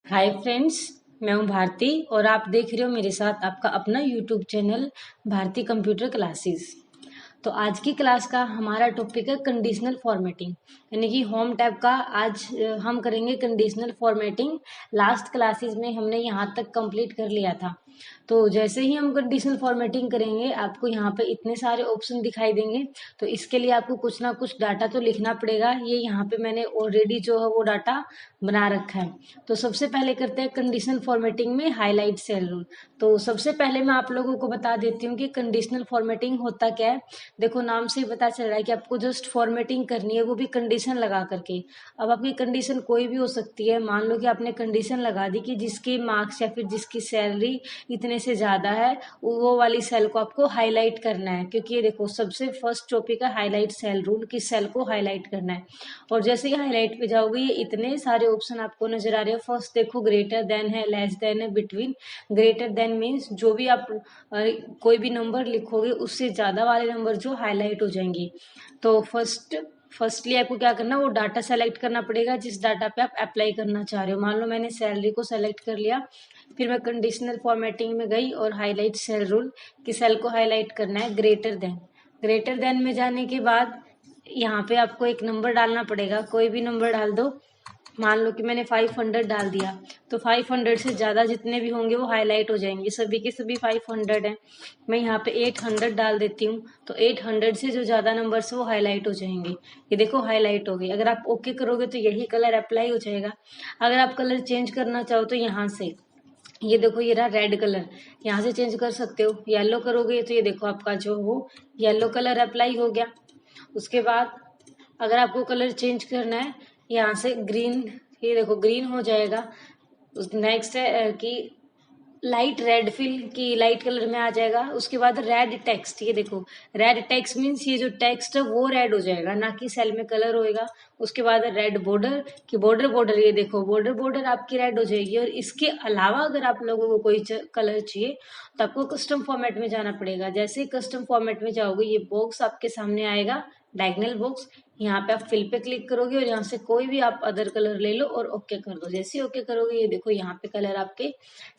Hi friends, मैं हूं भारती और आप देख रहे हो मेरे साथ आपका अपना YouTube channel Bharti computer classes. तो आज की क्लास का हमारा टॉपिक है कंडीशनल फॉर्मेटिंग, यानी कि होम टैब का। आज हम करेंगे कंडीशनल फॉर्मेटिंग। लास्ट क्लासेस में हमने यहाँ तक कंप्लीट कर लिया था। तो जैसे ही हम कंडीशनल फॉर्मेटिंग करेंगे आपको यहाँ पे इतने सारे ऑप्शन दिखाई देंगे। तो इसके लिए आपको कुछ ना कुछ डाटा तो लिखना पड़ेगा। ये यहाँ पे मैंने ऑलरेडी जो है वो डाटा बना रखा है। तो सबसे पहले करते हैं कंडीशनल फॉर्मेटिंग में हाईलाइट सेल रूल। तो सबसे पहले मैं आप लोगों को बता देती हूँ कि कंडीशनल फॉर्मेटिंग होता क्या है। देखो, नाम से ही पता चल रहा है कि आपको जस्ट फॉर्मेटिंग करनी है, वो भी कंडीशन लगा करके। अब आपकी कंडीशन कोई भी हो सकती है। मान लो कि आपने कंडीशन लगा दी कि जिसके मार्क्स या फिर जिसकी सैलरी इतने से ज्यादा है, वो वाली सेल को आपको हाईलाइट करना है। क्योंकि ये देखो, सबसे फर्स्ट टॉपिक है हाईलाइट सेल रूल, कि सेल को हाईलाइट करना है। और जैसे ही हाईलाइट पे जाओगे ये इतने सारे ऑप्शन आपको नजर आ रहे हैं। फर्स्ट देखो, ग्रेटर देन है, लेस देन है, बिटवीन। ग्रेटर देन मीन्स जो भी आप कोई भी नंबर लिखोगे उससे ज्यादा वाले नंबर जो हाईलाइट हो जाएंगे। तो फर्स्टली आपको क्या करना है, वो डाटा सेलेक्ट करना पड़ेगा जिस डाटा पे आप अप्लाई करना चाह रहे हो। मान लो मैंने सैलरी को सेलेक्ट कर लिया, फिर मैं कंडीशनल फॉर्मेटिंग में गई और हाईलाइट सेल रूल, कि सेल को हाईलाइट करना है ग्रेटर देन। ग्रेटर देन में जाने के बाद यहाँ पे आपको एक नंबर डालना पड़ेगा, कोई भी नंबर डाल दो। मान लो कि मैंने 500 डाल दिया, तो 500 से ज्यादा जितने भी होंगे वो हाईलाइट हो जाएंगे। सभी के सभी 500 है। मैं यहाँ पे 800 डाल देती हूँ, तो 800 से जो ज्यादा नंबर से वो हाईलाइट हो जाएंगे। ये देखो हाईलाइट हो गई। अगर आप ओके करोगे तो यही कलर अप्लाई हो जाएगा। अगर आप कलर चेंज करना चाहो तो यहाँ से, ये देखो ये रहा रेड कलर, यहाँ से चेंज कर सकते हो। येलो करोगे तो ये देखो आपका जो वो येलो कलर अप्लाई हो गया। उसके बाद अगर आपको कलर चेंज करना है, यहाँ से ग्रीन, ये देखो ग्रीन हो जाएगा। नेक्स्ट है कि लाइट रेड फिल की लाइट कलर में आ जाएगा। उसके बाद रेड टेक्स्ट, ये देखो रेड टेक्स्ट मीन्स ये जो टेक्स्ट है वो रेड हो जाएगा, ना कि सेल में कलर होएगा। उसके बाद रेड बॉर्डर, कि बॉर्डर बॉर्डर, ये देखो बॉर्डर बॉर्डर आपकी रेड हो जाएगी। और इसके अलावा अगर आप लोगों को कोई कलर चाहिए तो आपको कस्टम फॉर्मेट में जाना पड़ेगा। जैसे ही कस्टम फॉर्मेट में जाओगे ये बॉक्स आपके सामने आएगा, डायगनल बॉक्स। यहाँ पे आप फिल पे क्लिक करोगे और यहाँ से कोई भी आप अदर कलर ले लो और ओके कर दो। जैसे ही ओके करोगे ये देखो यहाँ पे कलर आपके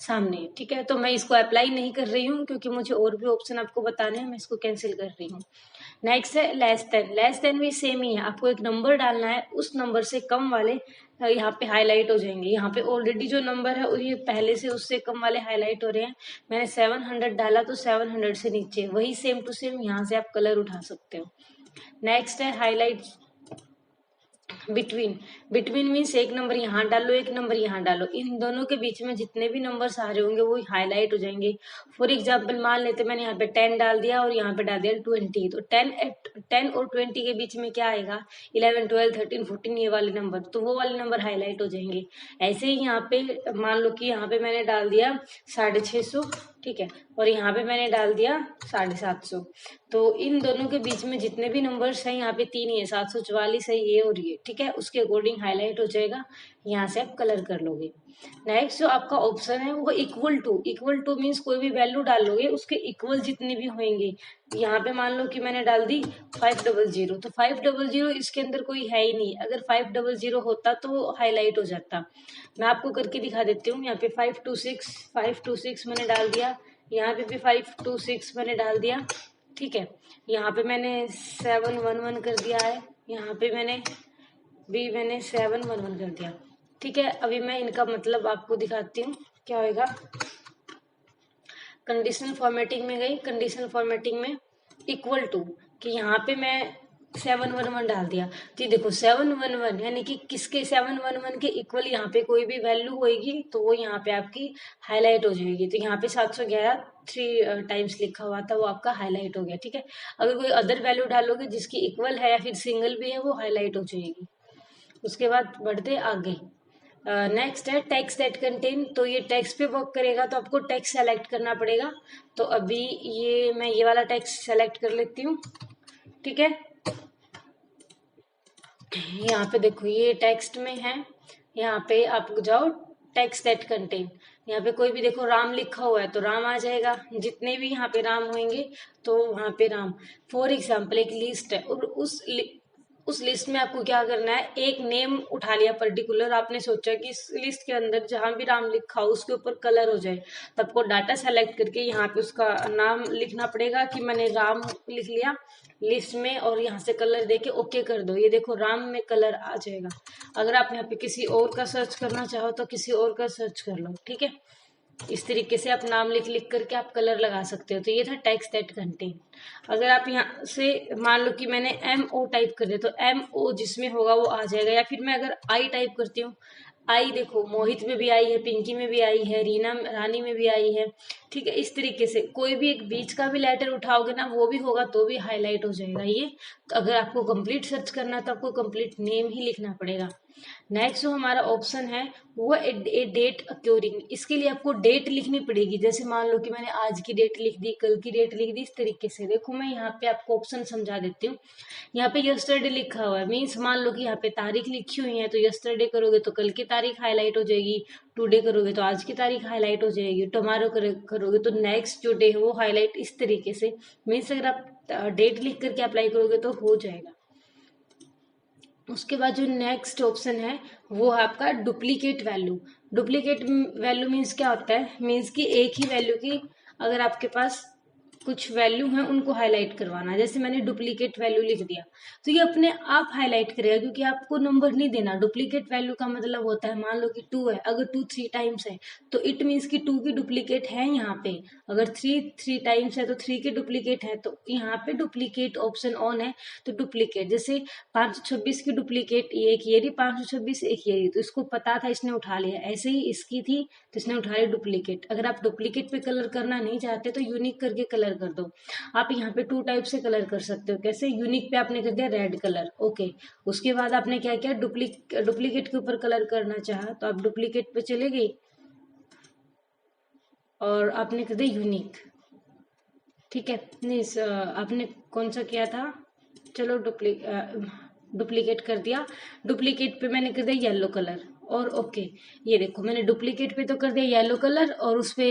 सामने, ठीक है। तो मैं इसको अप्लाई नहीं कर रही हूँ क्योंकि मुझे और भी ऑप्शन आपको बताने हैं, मैं इसको कैंसिल कर रही हूँ। नेक्स्ट है लेस देन। लेस देन भी सेम ही है, आपको एक नंबर डालना है, उस नंबर से कम वाले यहाँ पे हाईलाइट हो जाएंगे। यहाँ पे ऑलरेडी जो नंबर है ये पहले से उससे कम वाले हाईलाइट हो रहे हैं। मैंने 700 डाला तो 700 से नीचे वही सेम टू सेम यहाँ से आप कलर उठा सकते हो। नेक्स्ट है हाईलाइट बिटवीन। बिटवीन मीन्स एक नंबर यहाँ डालो, एक नंबर यहाँ डालो, इन दोनों के बीच में जितने भी नंबर्स आ रहे होंगे वो हाईलाइट हो जाएंगे। फॉर एग्जाम्पल मान लेते मैंने यहाँ पे 10 डाल दिया और यहाँ पे डाल दिया 20, तो 10 और 20 के बीच में क्या आएगा, 11, 12, 13, 14, ये वाले नंबर, तो वो वाले नंबर हाईलाइट हो जाएंगे। ऐसे ही यहाँ पे मान लो कि यहाँ पे मैंने डाल दिया 650, ठीक है, और यहाँ पे मैंने डाल दिया 750। तो इन दोनों के बीच में जितने भी नंबर्स हैं, यहाँ पे 3 ही है, 744 है ये और ये, ठीक है, उसके अकॉर्डिंग हाईलाइट हो जाएगा। यहाँ से आप कलर कर लोगे। नेक्स्ट जो आपका ऑप्शन है वो equal to. Equal to means कोई भी वैल्यू डाल लोगे उसके इक्वल जितने भी होंगे। यहाँ पे मान लो कि मैंने डाल दी 500, तो 500 इसके अंदर कोई है ही नहीं। अगर 500 होता तो वो हाईलाइट हो जाता। मैं आपको करके दिखा देती हूँ। यहाँ पे 526 मैंने डाल दिया, यहाँ पे भी 526 मैंने डाल दिया, ठीक है। यहाँ पे मैंने 711 कर दिया है, यहाँ पे मैंने 711 कर दिया, ठीक है। अभी मैं इनका मतलब आपको दिखाती हूँ क्या होगा। कंडीशनल फॉर्मेटिंग में गई, कंडीशनल फॉर्मेटिंग में इक्वल टू, कि यहाँ पे मैं 711 डाल दिया, तो ये देखो 711 यानी कि किसके 711 के इक्वल यहाँ पे कोई भी वैल्यू होगी तो वो यहाँ पे आपकी हाईलाइट हो जाएगी। तो यहाँ पे 711 3 टाइम्स लिखा हुआ था, वो आपका हाईलाइट हो गया, ठीक है। अगर कोई अदर वैल्यू डालोगे जिसकी इक्वल है या फिर सिंगल भी है वो हाईलाइट हो जाएगी। उसके बाद बढ़ते आगे। नेक्स्ट है टेक्स्ट दैट कंटेन। तो ये टेक्स्ट पे वर्क करेगा तो आपको टेक्स्ट सेलेक्ट करना पड़ेगा। तो अभी मैं ये वाला टेक्स्ट सेलेक्ट कर लेती हूँ, ठीक है। यहाँ पे देखो ये टेक्स्ट में है, यहाँ पे आप जाओ टेक्स्ट दैट कंटेन। यहाँ पे कोई भी देखो राम लिखा हुआ है तो राम आ जाएगा, जितने भी यहाँ पे राम होंगे तो वहां पे राम। फॉर एग्जाम्पल एक लिस्ट है और उस लिस्ट में आपको क्या करना है, एक नेम उठा लिया पर्टिकुलर, आपने सोचा कि इस लिस्ट के अंदर जहां भी राम लिखा हो उसके ऊपर कलर हो जाए, तो आपको डाटा सेलेक्ट करके यहाँ पे उसका नाम लिखना पड़ेगा कि मैंने राम लिख लिया लिस्ट में, और यहाँ से कलर देके ओके कर दो। ये देखो राम में कलर आ जाएगा। अगर आप यहाँ पे किसी और का सर्च करना चाहो तो किसी और का सर्च कर लो, ठीक है। इस तरीके से आप नाम लिख लिख करके आप कलर लगा सकते हो। तो ये था टेक्स्ट दैट कंटेन। अगर आप यहाँ से मान लो कि मैंने MO टाइप कर दिया, तो MO जिसमें होगा वो आ जाएगा। या फिर मैं अगर आई टाइप करती हूँ, आई देखो मोहित में भी आई है, पिंकी में भी आई है, रीना रानी में भी आई है, ठीक है। इस तरीके से कोई भी एक बीच का भी लेटर उठाओगे ना, वो भी होगा तो भी हाईलाइट हो जाएगा ये। तो अगर आपको कंप्लीट सर्च करना है तो आपको कंप्लीट नेम ही लिखना पड़ेगा। नेक्स्ट जो हमारा ऑप्शन है वो ए डेट अक्योरिंग। इसके लिए आपको डेट लिखनी पड़ेगी। जैसे मान लो कि मैंने आज की डेट लिख दी, कल की डेट लिख दी, इस तरीके से। देखो मैं यहाँ पे आपको ऑप्शन समझा देती हूँ। यहाँ पे यस्टरडे लिखा हुआ है, मीन्स मान लो कि यहाँ पे तारीख लिखी हुई है, तो यस्टरडे करोगे तो कल की तारीख हाईलाइट हो जाएगी, टुडे करोगे तो आज की तारीख हाईलाइट हो जाएगी, टुमारो करोगे तो नेक्स्ट जो डे है वो हाईलाइट। इस तरीके से मीन्स अगर आप डेट लिख करके अप्लाई करोगे तो हो जाएगा। उसके बाद जो नेक्स्ट ऑप्शन है वो है आपका duplicate value. Duplicate value means क्या होता है, मीन्स कि एक ही वैल्यू की अगर आपके पास कुछ वैल्यू है उनको हाईलाइट करवाना। जैसे मैंने डुप्लीकेट वैल्यू लिख दिया तो ये अपने आप हाईलाइट करेगा, क्योंकि आपको नंबर नहीं देना। डुप्लीकेट वैल्यू का मतलब होता है, मान लो कि 2 है, अगर 2 3 टाइम्स है तो इट मीन्स कि 2 की डुप्लीकेट है यहाँ पे। अगर 3 टाइम्स है तो 3 की डुप्लीकेट है, तो यहाँ पे डुप्लीकेट ऑप्शन ऑन है। तो डुप्लीकेट जैसे 526 की डुप्लीकेट एक ये रही, 526 एक ये रही, तो इसको पता था इसने उठा लिया। ऐसे ही इसकी थी तो इसने उठा लिया डुप्लीकेट। अगर आप डुप्लीकेट पे कलर करना नहीं चाहते तो यूनिक करके कलर कर दो। आप यहाँ पे 2 टाइप से कलर कर सकते हो। कैसे, यूनिक पे आपने कर दिया रेड कलर, ओके। उसके बाद आपने क्या किया, डुप्लीकेट के ऊपर कलर करना चाहा तो आप डुप्लीकेट पे चले गए और आपने कर दिया यूनिक, ठीक है। नहीं आपने कौन सा किया था, चलो डुप्लीकेट कर दिया। डुप्लीकेट पे मैंने कर दिया येलो कलर और ओके। ये देखो मैंने डुप्लीकेट पे तो कर दिया येलो कलर और उस पे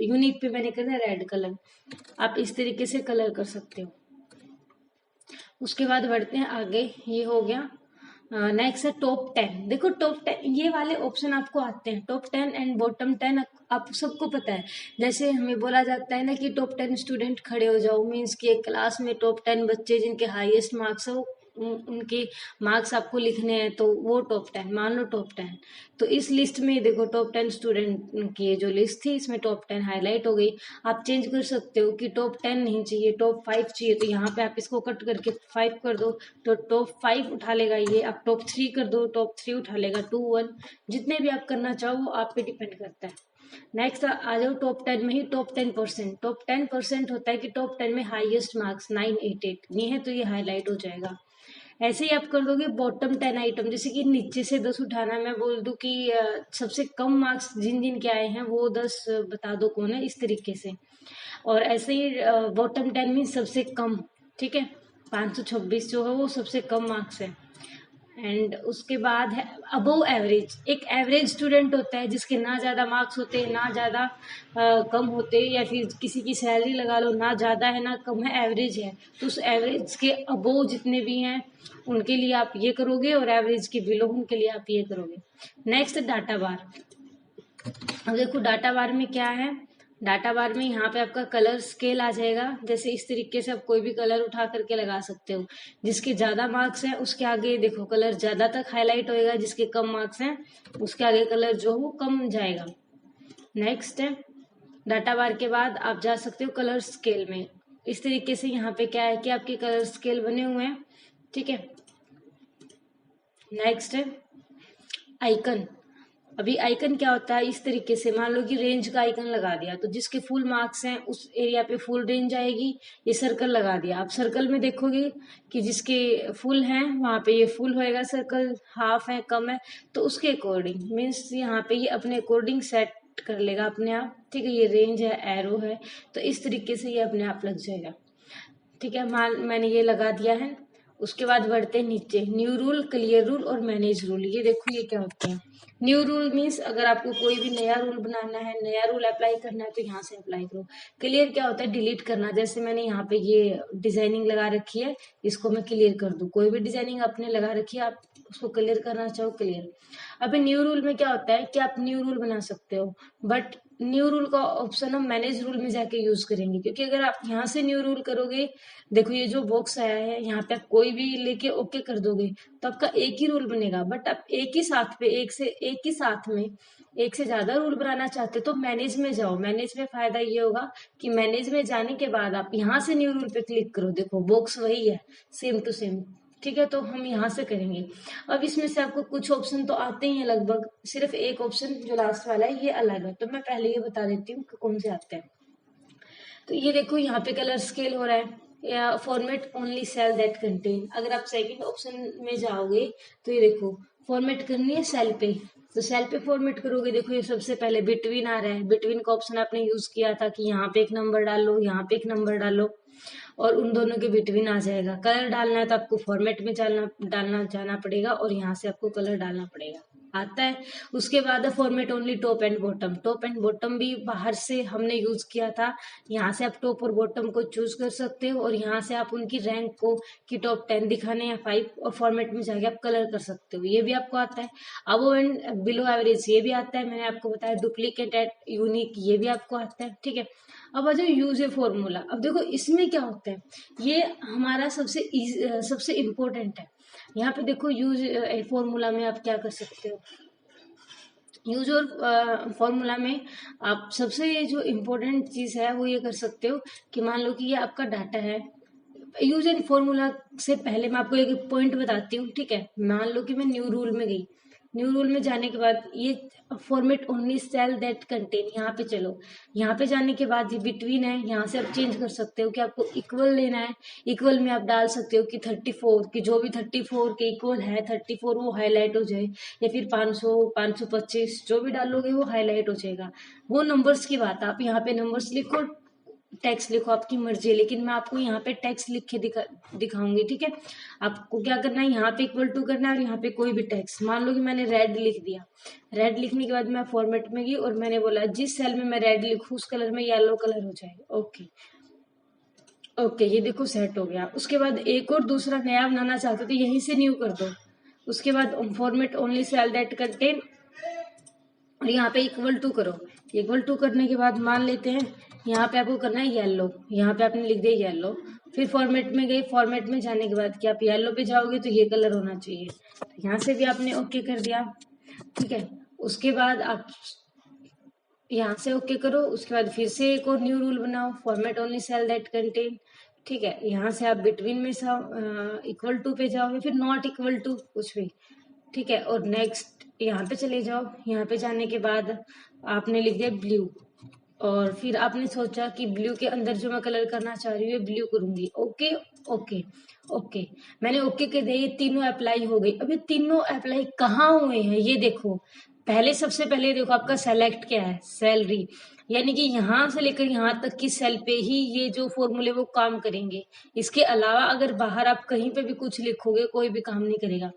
यूनिक पे मैंने कर दिया रेड कलर। आप इस तरीके से कलर कर सकते हो। उसके बाद बढ़ते हैं आगे, ये हो गया। नेक्स्ट है टॉप 10। देखो टॉप 10 ये वाले ऑप्शन आपको आते हैं, टॉप 10 एंड बॉटम 10 आप सबको पता है। जैसे हमें बोला जाता है ना कि टॉप 10 स्टूडेंट खड़े हो जाओ, मीन्स कि एक क्लास में टॉप 10 बच्चे जिनके हाईएस्ट मार्क्स है वो उनके मार्क्स आपको लिखने हैं, तो वो टॉप 10 मान लो टॉप 10। तो इस लिस्ट में देखो टॉप 10 स्टूडेंट की जो लिस्ट थी इसमें टॉप 10 हाईलाइट हो गई। आप चेंज कर सकते हो कि टॉप 10 नहीं चाहिए, टॉप 5 चाहिए, तो यहाँ पे आप इसको कट करके 5 कर दो तो टॉप 5 उठा लेगा ये। आप टॉप 3 कर दो, टॉप 3 उठा लेगा, 2 1 जितने भी आप करना चाहो वो आप पे डिपेंड करता है। नेक्स्ट आ जाओ टॉप 10 में ही टॉप 10%। टॉप 10% होता है कि टॉप 10 में हाईएस्ट मार्क्स 988 ये है, तो ये हाईलाइट हो जाएगा। ऐसे ही आप कर दोगे बॉटम 10 आइटम, जैसे कि नीचे से 10 उठाना, मैं बोल दूं कि सबसे कम मार्क्स जिन जिन के आए हैं वो 10 बता दो कौन है, इस तरीके से। और ऐसे ही बॉटम 10 मीन सबसे कम, ठीक है। 526 जो है वो सबसे कम मार्क्स है। एंड उसके बाद है अबोव एवरेज। एक एवरेज स्टूडेंट होता है जिसके ना ज़्यादा मार्क्स होते हैं ना ज़्यादा कम होते, या फिर किसी की सैलरी लगा लो ना ज़्यादा है ना कम है, एवरेज है। तो उस एवरेज के अबोव जितने भी हैं उनके लिए आप ये करोगे और एवरेज के बिलो उनके लिए आप ये करोगे। नेक्स्ट डाटा बार। अब देखो डाटा बार में क्या है, डाटा बार में यहाँ पे आपका कलर स्केल आ जाएगा। जैसे इस तरीके से आप कोई भी कलर उठा करके लगा सकते हो। जिसके ज्यादा मार्क्स हैं उसके आगे देखो कलर ज्यादा तक हाईलाइट होएगा, जिसके कम मार्क्स हैं उसके आगे कलर जो वो कम जाएगा। नेक्स्ट है डाटा बार के बाद आप जा सकते हो कलर स्केल में। इस तरीके से यहाँ पे क्या है कि आपके कलर स्केल बने हुए हैं, ठीक है। नेक्स्ट है आइकन। अभी आइकन क्या होता है, इस तरीके से मान लो कि रेंज का आइकन लगा दिया तो जिसके फुल मार्क्स हैं उस एरिया पे फुल रेंज आएगी। ये सर्कल लगा दिया, आप सर्कल में देखोगे कि जिसके फुल हैं वहां पे ये फुल होएगा सर्कल, हाफ है कम है तो उसके अकॉर्डिंग मीन्स यहाँ पे ये अपने अकॉर्डिंग सेट कर लेगा अपने आप, ठीक है। ये रेंज है, एरो है, तो इस तरीके से ये अपने आप लग जाएगा, ठीक है। मैंने ये लगा दिया है। उसके बाद बढ़ते हैं नीचे, न्यू रूल, क्लियर रूल और मैनेज रूल। ये देखो ये क्या होते हैं। न्यू रूल मीन्स अगर आपको कोई भी नया रूल बनाना है, नया रूल अप्लाई करना है तो यहाँ से अप्लाई करो। क्लियर क्या होता है, डिलीट करना। जैसे मैंने यहाँ पे ये डिजाइनिंग लगा रखी है, इसको मैं क्लियर कर दूं। कोई भी डिजाइनिंग आपने लगा रखी है, आप उसको क्लियर करना चाहो, क्लियर। अभी न्यू रूल में क्या होता है कि आप न्यू रूल बना सकते हो, बट न्यू रूल का ऑप्शन हम मैनेज रूल में जाके यूज करेंगे, क्योंकि अगर आप यहाँ से न्यू रूल करोगे, देखो ये जो बॉक्स आया है यहाँ पे आप कोई भी लेके ओके कर दोगे तो आपका एक ही रूल बनेगा। बट आप एक ही साथ पे एक ही साथ में एक से ज्यादा रूल बनाना चाहते हो तो मैनेज में जाओ। मैनेज में फायदा ये होगा कि मैनेज में जाने के बाद आप यहाँ से न्यू रूल पे क्लिक करो, देखो बॉक्स वही है, सेम टू सेम। ठीक है, तो हम यहाँ से करेंगे। अब इसमें से आपको कुछ ऑप्शन तो आते ही हैं लगभग, सिर्फ एक ऑप्शन जो लास्ट वाला है ये अलग है, तो मैं पहले ये बता देती हूँ कि कौन से आते हैं। तो ये देखो यहाँ पे कलर स्केल हो रहा है, या format only cell that contain. अगर आप सेकंड ऑप्शन में जाओगे तो ये देखो फॉर्मेट करनी है सेल पे, तो सेल पे फॉर्मेट करोगे। देखो ये सबसे पहले बिटवीन आ रहा है, बिटवीन का ऑप्शन आपने यूज किया था कि यहाँ पे एक नंबर डालो, यहाँ पे एक नंबर डालो, और उन दोनों के बिटवीन आ जाएगा। कलर डालना है तो आपको फॉर्मेट में डालना जाना पड़ेगा और यहाँ से आपको कलर डालना पड़ेगा, आता है। उसके बाद format only top and bottom. Top and bottom भी बाहर से हमने यूज किया था, यहाँ से आप टॉप और बॉटम को चूज कर सकते हो और यहाँ से आप उनकी रैंक को कि टॉप 10 दिखाने या 5, और फॉर्मेट में जाके आप कलर कर सकते हो, ये भी आपको आता है। अबव एंड बिलो एवरेज ये भी आता है, मैंने आपको बताया। डुप्लीकेट एट यूनिक ये भी आपको आता है, ठीक है। अब आ जाओ यूज ए फॉर्मूला। अब देखो इसमें क्या होता है, ये हमारा सबसे इम्पोर्टेंट है। यहाँ पे देखो यूज ए फॉर्मूला में आप क्या कर सकते हो, यूज और फॉर्मूला में आप सबसे जो इम्पोर्टेंट चीज है वो ये कर सकते हो कि मान लो कि ये आपका डाटा है। यूज एंड फॉर्मूला से पहले मैं आपको एक पॉइंट बताती हूँ, ठीक है। मान लो कि मैं न्यू रूल में गई, न्यू रूल में जाने के बाद ये format only cell that contain, यहाँ पे चलो। यहाँ पे जाने के बाद ये बिटवीन है, यहाँ से आप चेंज कर सकते हो कि आपको इक्वल लेना है। इक्वल में आप डाल सकते हो कि 34, कि जो भी 34 के इक्वल है 34 वो हाईलाइट हो जाए, या फिर 500, 525 जो भी डालोगे वो हाईलाइट हो जाएगा। वो नंबर्स की बात है, आप यहाँ पे नंबर्स लिखो, टेक्स्ट लिखो, आपकी मर्जी है। लेकिन मैं आपको यहाँ पे टेक्स्ट लिख के दिखाऊंगी, ठीक है। आपको क्या करना है, यहाँ पे इक्वल टू करना है और यहाँ पे कोई भी टेक्स्ट। मान लो कि मैंने रेड लिख दिया, रेड लिखने के बाद मैं फॉर्मेट में गई और मैंने बोला जिस सेल में मैं रेड लिखूं उस कलर में येलो कलर हो जाए। ओके ओके, ये देखो सेट हो गया। उसके बाद एक और दूसरा नया बनाना चाहते हो तो यहीं से न्यू कर दो। उसके बाद format only cell that contain और यहाँ पे इक्वल टू करो। इक्वल टू करने के बाद मान लेते हैं यहाँ पे आपको करना है येलो, यहाँ पे आपने लिख दिया येलो। फिर फॉर्मेट में गए, फॉर्मेट में जाने के बाद कि आप येलो पे जाओगे तो ये कलर होना चाहिए, तो यहाँ से भी आपने ओके कर दिया, ठीक है। उसके बाद आप यहाँ से ओके करो। उसके बाद फिर से एक और न्यू रूल बनाओ, format only cell that contain, ठीक है। यहाँ से आप बिटवीन में इक्वल टू पे जाओगे, फिर नॉट इक्वल टू कुछ भी, ठीक है। और नेक्स्ट यहाँ पे चले जाओ। यहाँ पे जाने के बाद आपने लिख दिया ब्लू, और फिर आपने सोचा कि ब्लू के अंदर जो मैं कलर करना चाह रही हूँ ब्लू करूंगी। ओके ओके ओके, मैंने ओके कर दिया, ये तीनों अप्लाई हो गई। अब ये तीनों अप्लाई कहाँ हुए हैं ये देखो। पहले सबसे पहले देखो आपका सेलेक्ट क्या है, सैलरी, यानी कि यहाँ से लेकर यहाँ तक की सेल पे ही ये जो फॉर्मूले वो काम करेंगे। इसके अलावा अगर बाहर आप कहीं पे भी कुछ लिखोगे कोई भी काम नहीं करेगा।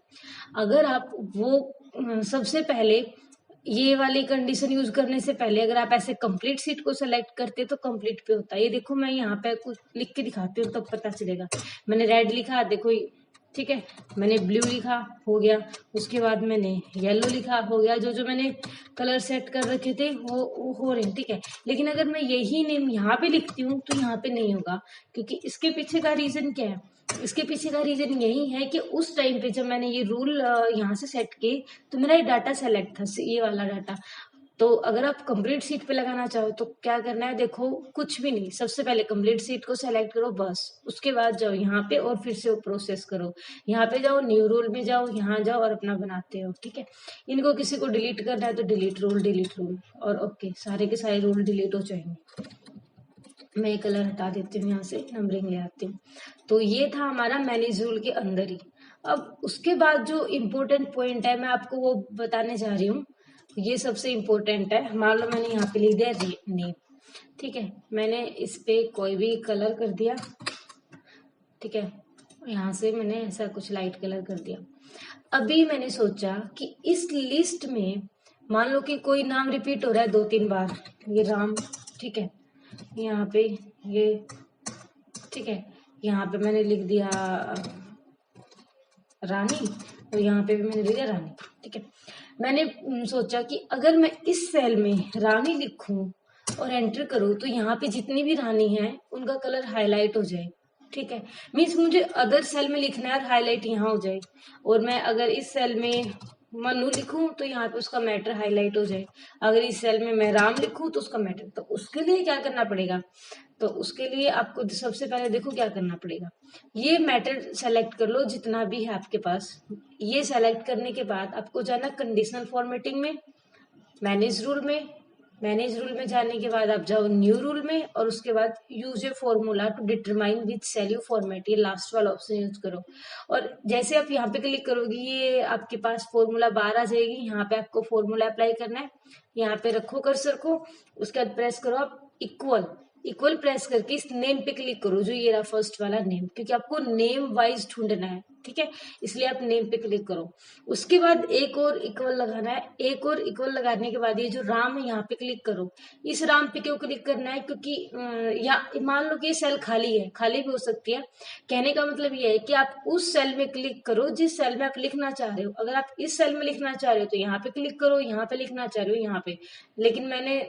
अगर आप वो सबसे पहले ये वाली कंडीशन यूज करने से पहले अगर आप ऐसे कंप्लीट सीट को सेलेक्ट करते तो कंप्लीट पे होता है। ये देखो मैं यहाँ पे कुछ लिख के दिखाती हूँ तब पता चलेगा। मैंने रेड लिखा, देखो ठीक है, मैंने ब्लू लिखा, हो गया। उसके बाद मैंने येलो लिखा, हो गया। जो जो मैंने कलर सेट कर रखे थे वो हो रहे हैं, ठीक है। लेकिन अगर मैं यही नेम यहाँ पे लिखती हूँ तो यहाँ पे नहीं होगा, क्योंकि इसके पीछे का रीजन क्या है, इसके पीछे का रीजन यही है कि उस टाइम पे जब मैंने ये रूल यहाँ से सेट किए तो मेरा ये डाटा सेलेक्ट था, ये वाला डाटा। तो अगर आप कंप्लीट सीट पे लगाना चाहो तो क्या करना है, देखो कुछ भी नहीं, सबसे पहले कंप्लीट सीट को सेलेक्ट करो बस। उसके बाद जाओ यहाँ पे और फिर से वो प्रोसेस करो। यहाँ पे जाओ, न्यू रूल में जाओ, यहाँ जाओ और अपना बनाते हो, ठीक है। इनको किसी को डिलीट करना है तो डिलीट रूल और ओके, सारे के सारे रूल डिलीट हो जाएंगे। मैं ये कलर हटा देती हूँ, यहाँ से नंबरिंग ले आती हूँ। तो ये था हमारा मैनेज रूल के अंदर ही। अब उसके बाद जो इम्पोर्टेंट पॉइंट है मैं आपको वो बताने जा रही हूँ, ये सबसे इम्पोर्टेंट है। मान लो मैंने यहाँ पे लिख दिया नेम, ठीक है। मैंने इस पे कोई भी कलर कर दिया, ठीक है। यहाँ से मैंने ऐसा कुछ लाइट कलर कर दिया। अभी मैंने सोचा कि इस लिस्ट में मान लो कि कोई नाम रिपीट हो रहा है 2-3 बार, ये राम, ठीक है, यहाँ पे ये, ठीक है, यहाँ पे मैंने लिख दिया रानी, और यहाँ पे भी मैंने लिख दिया रानी, ठीक है। मैंने सोचा कि अगर मैं इस सेल में रानी लिखूं और एंटर करूं तो यहाँ पे जितनी भी रानी है उनका कलर हाईलाइट हो जाए, ठीक है। मीन्स मुझे अदर सेल में लिखना है और हाईलाइट यहाँ हो जाए, और मैं अगर इस सेल में मनु लिखूं तो यहाँ पे उसका मैटर हाईलाइट हो जाए, अगर इस सेल में मैं राम लिखूं तो उसका मैटर, तो उसके लिए क्या करना पड़ेगा, तो उसके लिए आपको सबसे पहले देखो क्या करना पड़ेगा, ये मैटर सेलेक्ट कर लो जितना भी है आपके पास। ये सेलेक्ट करने के बाद आपको जाना कंडीशनल फॉर्मेटिंग में, मैनेज रूल में, मैनेज रूल में जाने के बाद आप जाओ न्यू रूल में, और उसके बाद use a formula to determine which cell you format, ये लास्ट वाला ऑप्शन यूज करो। और जैसे आप यहाँ पे क्लिक करोगे ये आपके पास फॉर्मूला बार आ जाएगी, यहाँ पे आपको फॉर्मूला अप्लाई करना है, यहाँ पे रखो कर्सर को, उसके बाद प्रेस करो आप इक्वल, इक्वल प्रेस करके इस नेम पे क्लिक करो, जो ये रहा फर्स्ट वाला नेम, क्योंकि आपको नेम वाइज ढूंढना है, ठीक है, इसलिए आप नेम पे क्लिक करो। उसके बाद एक और इक्वल लगाना है, एक और इक्वल लगाने के बाद ये जो राम है यहाँ पे क्लिक करो। इस राम पे क्यों क्लिक करना है, क्योंकि या मान लो कि ये सेल खाली है, खाली भी हो सकती है, कहने का मतलब ये है कि आप उस सेल में क्लिक करो जिस सेल में आप लिखना चाह रहे हो। अगर आप इस सेल में लिखना चाह रहे हो तो यहाँ पे क्लिक करो, यहाँ पे लिखना चाह रहे हो यहाँ पे, लेकिन मैंने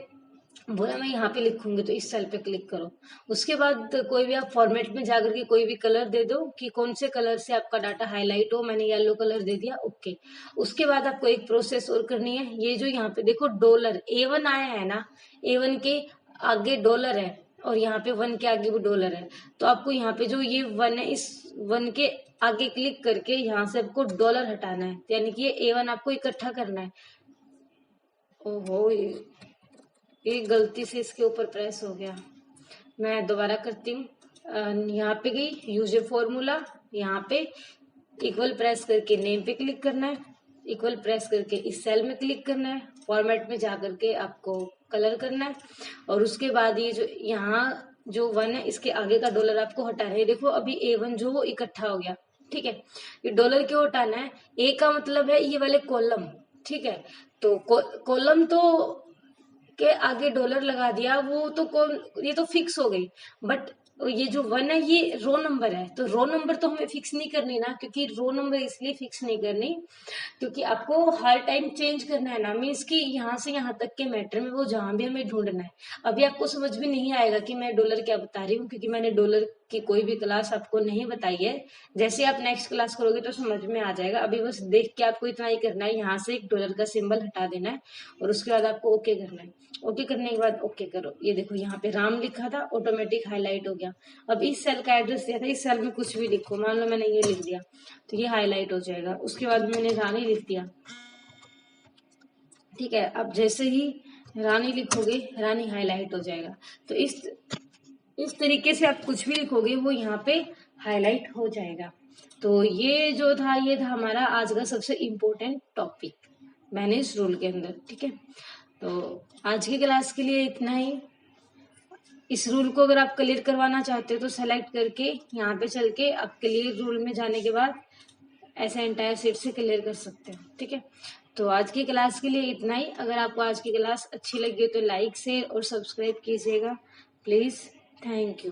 बोला मैं यहाँ पे लिखूंगी तो इस सेल पे क्लिक करो। उसके बाद कोई भी आप फॉर्मेट में जाकर के कोई भी कलर दे दो कि कौन से कलर से आपका डाटा हाईलाइट हो, मैंने येलो कलर दे दिया, ओके। उसके बाद आपको एक प्रोसेस और करनी है, ये जो यहाँ पे देखो डॉलर A1 आया है ना, A1 के आगे डॉलर है और यहाँ पे 1 के आगे भी डॉलर है, तो आपको यहाँ पे जो ये 1 है इस 1 के आगे क्लिक करके यहाँ से आपको डॉलर हटाना है, यानी कि ये A1 आपको इकट्ठा करना है। ओहो, ये गलती से इसके ऊपर प्रेस हो गया, मैं दोबारा करती हूँ। यहाँ पे गई यूज ए फॉर्मूला, यहाँ पे इक्वल प्रेस करके नेम पे क्लिक करना है, इक्वल प्रेस करके इस सेल में क्लिक करना है, फॉर्मेट में जा करके आपको कलर करना है, और उसके बाद ये जो यहाँ जो 1 है इसके आगे का डॉलर आपको हटाना है। देखो अभी A1 जो वो इकट्ठा हो गया, ठीक है। ये डॉलर क्यों हटाना है, ए का मतलब है ये वाले कॉलम, ठीक है, तो कॉलम तो के आगे डॉलर लगा दिया, वो तो ये तो फिक्स हो गई, बट ये जो 1 है ये रो नंबर है, तो रो नंबर तो हमें फिक्स नहीं करनी ना, क्योंकि रो नंबर इसलिए फिक्स नहीं करनी क्योंकि आपको हर टाइम चेंज करना है ना, मीन्स कि यहाँ से यहाँ तक के मैटर में वो जहां भी हमें ढूंढना है। अभी आपको समझ भी नहीं आएगा कि मैं डॉलर क्या बता रही हूँ, क्योंकि मैंने डॉलर की कोई भी क्लास आपको नहीं बताई है, जैसे आप नेक्स्ट क्लास करोगे तो समझ में आ जाएगा। अभी बस देख के आपको इतना ही करना है, यहाँ से एक डॉलर का सिंबल हटा देना है और उसके बाद आपको ओके करना है। ओके करने के बाद ओके करो, ये देखो यहाँ पे राम लिखा था ऑटोमेटिक हाईलाइट हो गया। अब इस सेल का एड्रेस दिया था, इस सेल में कुछ भी लिखो, मान लो मैंने ये लिख दिया तो ये हाईलाइट हो जाएगा। उसके बाद मैंने रानी लिख दिया, ठीक है, अब जैसे ही रानी लिखोगे रानी हाईलाइट हो जाएगा। तो इस तरीके से आप कुछ भी लिखोगे वो यहाँ पे हाईलाइट हो जाएगा। तो ये जो था ये था हमारा आज का सबसे इम्पोर्टेंट टॉपिक मैनेज रूल के अंदर, ठीक है। तो आज की क्लास के लिए इतना ही। इस रूल को अगर आप क्लियर करवाना चाहते हो तो सेलेक्ट करके यहाँ पे चल के आप क्लियर रूल में जाने के बाद ऐसा एंटायर सेट से क्लियर कर सकते हो, ठीक है। तो आज की क्लास के लिए इतना ही। अगर आपको आज की क्लास अच्छी लगी हो तो लाइक शेयर और सब्सक्राइब कीजिएगा प्लीज। Thank you.